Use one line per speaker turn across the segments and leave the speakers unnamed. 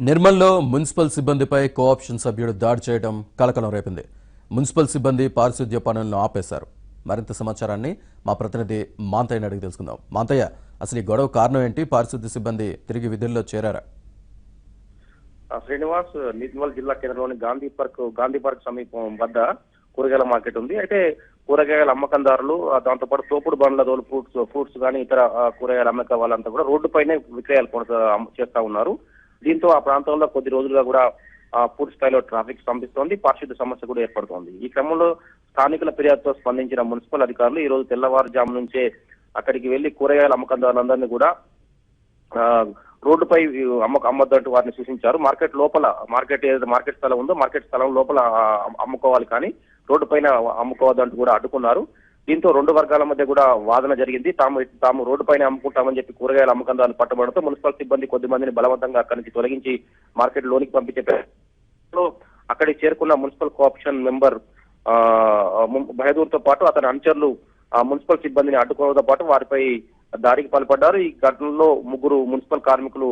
నిర్మల్లో municipal సిబ్బందిపై cooption సభ్యుడు దాడి చేయడం కలకలం రేపింది. మున్సిపల్ సిబ్బంది పారిశుద్ధ్య పనులను ఆపేశారు. మరింత సమాచారాన్ని మా ప్రతినిధి మాంతయ్యని అడిగి తెలుసుకుందాం. మాంతయ్య, అసలు ఈ గొడవ కారణం ఏంటి? పారిశుద్ధ్య సిబ్బంది తిరిగి విధుల్లో చేరారా?
శ్రీనివాస్, నిర్మల్ జిల్లా కేంద్రంలోని గాంధీ పార్క్ సమీపం వద్ద కూరగాయల మార్కెట్ ఉంది. అయితే కూరగాయల అమ్మకందారులు, దాంతోపాటు తోపుడు బండ్ల తోలు ఫ్రూట్స్ కానీ ఇతర కూరగాయల అమ్మక వాళ్ళంతా కూడా రోడ్డుపైనే విక్రయాలు చేస్తా ఉన్నారు. దీంతో ఆ ప్రాంతంలో కొద్ది రోజులుగా కూడా పూర్తి స్థాయిలో ట్రాఫిక్ స్తంభిస్తోంది, పారిశుద్ధ్య సమస్య కూడా ఏర్పడుతోంది. ఈ క్రమంలో స్థానికుల ఫిర్యాదుతో స్పందించిన మున్సిపల్ అధికారులు ఈ రోజు తెల్లవారుజాము నుంచే అక్కడికి వెళ్లి కూరగాయల అమ్మకందారులందరినీ కూడా రోడ్డుపై అమ్మొద్దంటూ వారిని సూచించారు. మార్కెట్ స్థలం ఉందో మార్కెట్ స్థలం లోపల అమ్ముకోవాలి, కానీ రోడ్డు పైన అమ్ముకోవద్దంటూ కూడా అడ్డుకున్నారు. దీంతో రెండు వర్గాల మధ్య కూడా వాదన జరిగింది. తాము రోడ్డు పైన అమ్ముకుంటామని చెప్పి కూరగాయల అమ్మకందారులు పట్టుబడడంతో మున్సిపల్ సిబ్బంది కొద్ది మందిని బలవంతంగా అక్కడి నుంచి తొలగించి మార్కెట్ లోనికి పంపించే అక్కడికి చేరుకున్న మున్సిపల్ కోఆప్షన్ మెంబర్ బహదూర్ తో పాటు అతని అనుచరులు మున్సిపల్ సిబ్బందిని అడ్డుకోవడంతో పాటు వారిపై దాడికి పాల్పడ్డారు. ఈ ఘటనలో ముగ్గురు మున్సిపల్ కార్మికులు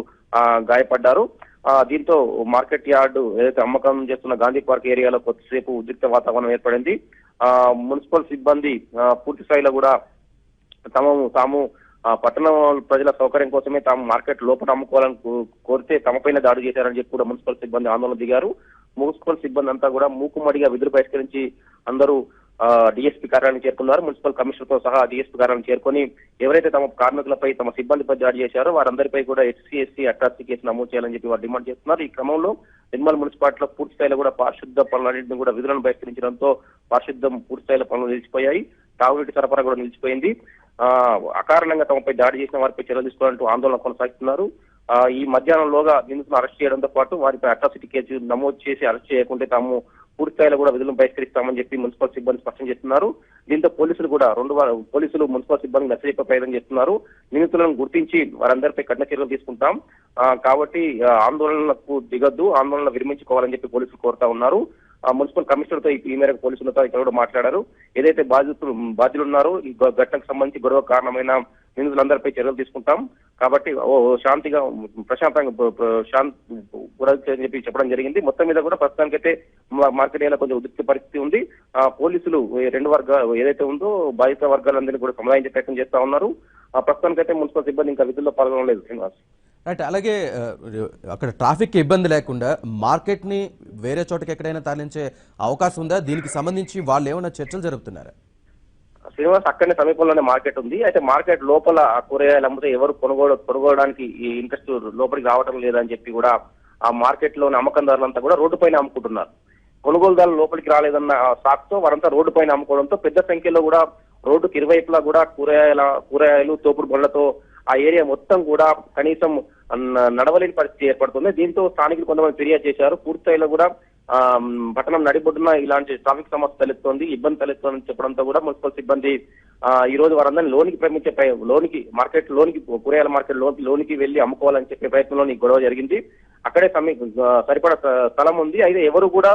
గాయపడ్డారు. దీంతో మార్కెట్ యార్డు ఏదైతే అమ్మకం చేస్తున్న గాంధీ పార్క్ ఏరియాలో కొద్దిసేపు ఉద్రిక్త వాతావరణం ఏర్పడింది. మున్సిపల్ సిబ్బంది పూర్తి స్థాయిలో కూడా తాము పట్టణ ప్రజల సౌకర్యం కోసమే తాము మార్కెట్ లోపల అమ్ముకోవాలని కోరితే తమపైన దాడి చేశారని చెప్పి కూడా మున్సిపల్ సిబ్బంది ఆందోళన దిగారు. మున్సిపల్ సిబ్బంది అంతా కూడా మూకుమ్మడిగా విధులు బహిష్కరించి అందరూ డిఎస్పీ కార్యాలయానికి చేరుకున్నారు. మున్సిపల్ కమిషనర్ తో సహా డిఎస్పీ కార్యాలయం చేరుకొని ఎవరైతే తమ కార్మికులపై తమ సిబ్బందిపై దాడి చేశారో వారందరిపై కూడా ఎస్సీ అట్రాసిటీ కేసు నమోదు చేయాలని చెప్పి వారు డిమాండ్ చేస్తున్నారు. ఈ క్రమంలో నిర్మల్ మున్సిపాలిటీలో పూర్తి స్థాయిలో కూడా పారిశుద్ధ పనులన్నింటినీ కూడా విధులను బహిష్కరించడంతో పారిశుద్ధం పూర్తి స్థాయిలో పనులు నిలిచిపోయాయి. తాగునీటి సరఫరా కూడా నిలిచిపోయింది. అకారణంగా తమపై దాడి చేసిన వారిపై చర్యలు తీసుకోవాలంటూ ఆందోళన కొనసాగిస్తున్నారు. ఈ మధ్యాహ్నంలోగా నిందితులను అరెస్ట్ చేయడంతో పాటు వారిపై అట్రాసిటీ కేసు నమోదు చేసి అరెస్ట్ చేయకుంటే తాము పూర్తి స్థాయిలో కూడా విధులను బహిష్కరిస్తామని చెప్పి మున్సిపల్ సిబ్బంది స్పష్టం చేస్తున్నారు. దీంతో పోలీసులు మున్సిపల్ సిబ్బంది నచ్చజెప్పే ప్రయత్నం చేస్తున్నారు. నిందితులను గుర్తించి వారందరిపై కఠిన చర్యలు తీసుకుంటాం కాబట్టి ఆందోళనకు దిగొద్దు, ఆందోళన విరమించుకోవాలని చెప్పి పోలీసులు కోరుతా ఉన్నారు. మున్సిపల్ కమిషనర్ తో ఈ మేరకు పోలీసులతో ఇక్కడ కూడా మాట్లాడారు. ఏదైతే బాధ్యులు ఉన్నారో ఈ ఘటనకు సంబంధించి గొడవ కారణమైన నిందితులందరిపై చర్యలు తీసుకుంటాం కాబట్టి శాంతిగా ప్రశాంతంగా చెప్పి చెప్పడం జరిగింది. మొత్తం మీద కూడా ప్రస్తుతానికైతే మార్కెట్ ఏరియాలో కొంచెం ఉద్రిక్త పరిస్థితి ఉంది. పోలీసులు రెండు వర్గాలు ఏదైతే ఉందో బాధిత వర్గాలందరినీ కూడా సమాధానించే ప్రయత్నం చేస్తా ఉన్నారు. ప్రస్తుతానికైతే మున్సిపల్ సిబ్బంది ఇంకా విధుల్లో పాల్గొనలేదు. శ్రీనివాస్,
రైట్. అలాగే అక్కడ ట్రాఫిక్ ఇబ్బంది లేకుండా మార్కెట్ ని వేరే చోటకి ఎక్కడైనా తరలించే అవకాశం ఉందా? దీనికి సంబంధించి వాళ్ళు ఏమైనా చర్చలు జరుపుతున్నారా?
శ్రీనివాస్, అక్కడనే సమీపంలోనే మార్కెట్ ఉంది. అయితే మార్కెట్ లోపల కూరగాయలు అమ్మితే ఎవరు కొనుగోడానికి ఈ ఇంట్రెస్ట్ లోపలికి రావడం లేదని చెప్పి కూడా ఆ మార్కెట్ లోని అమ్మకందారులంతా కూడా రోడ్డు పైన అమ్ముకుంటున్నారు. కొనుగోలుదారులు లోపలికి రాలేదన్న సాకుతో వారంతా రోడ్డు పైన అమ్ముకోవడంతో పెద్ద సంఖ్యలో కూడా రోడ్డుకి ఇరువైపులా కూడా కూరగాయలు తోపుడు బండ్లతో ఆ ఏరియా మొత్తం కూడా కనీసం నడవలేని పరిస్థితి ఏర్పడుతుంది. దీంతో స్థానికులు కొంతమంది ఫిర్యాదు చేశారు. పూర్తిస్థాయిలో కూడా పట్టణం నడిబొడ్డున ఇలాంటి ట్రాఫిక్ సమస్య తలెత్తుంది, ఇబ్బంది తలెత్తుందని చెప్పడంతో కూడా మున్సిపల్ సిబ్బంది ఈ రోజు వారందరినీ లోనికి మార్కెట్ లోనికి కూరగాయల మార్కెట్ లోనికి వెళ్లి అమ్ముకోవాలని చెప్పే ప్రయత్నంలో ఈ గొడవ జరిగింది. అక్కడే సరిపడా స్థలం ఉంది. అయితే ఎవరు కూడా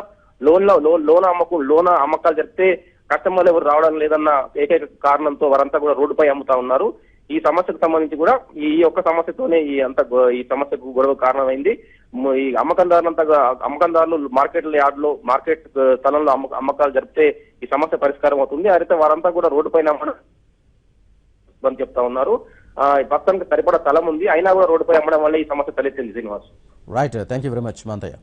లోన అమ్మకాలు జరిపితే కస్టమర్లు ఎవరు రావడం లేదన్న ఏకైక కారణంతో వారంతా కూడా రోడ్డుపై అమ్ముతా ఉన్నారు. ఈ సమస్యకు సంబంధించి కూడా ఈ ఒక్క సమస్యతోనే ఈ సమస్యకు గొడవ కారణమైంది. ఈ అమ్మకందారులు మార్కెట్ స్థలంలో అమ్మకాలు జరిపితే ఈ సమస్య పరిష్కారం అవుతుంది. అయితే వారంతా కూడా రోడ్డు పైన అమ్మడం చెప్తా ఉన్నారు. ప్రస్తుతానికి సరిపడా స్థలం ఉంది, అయినా కూడా రోడ్డుపై అమ్మడం వల్ల ఈ సమస్య తలెత్తింది. Srinivas,
right. Thank you very much Manthaiah.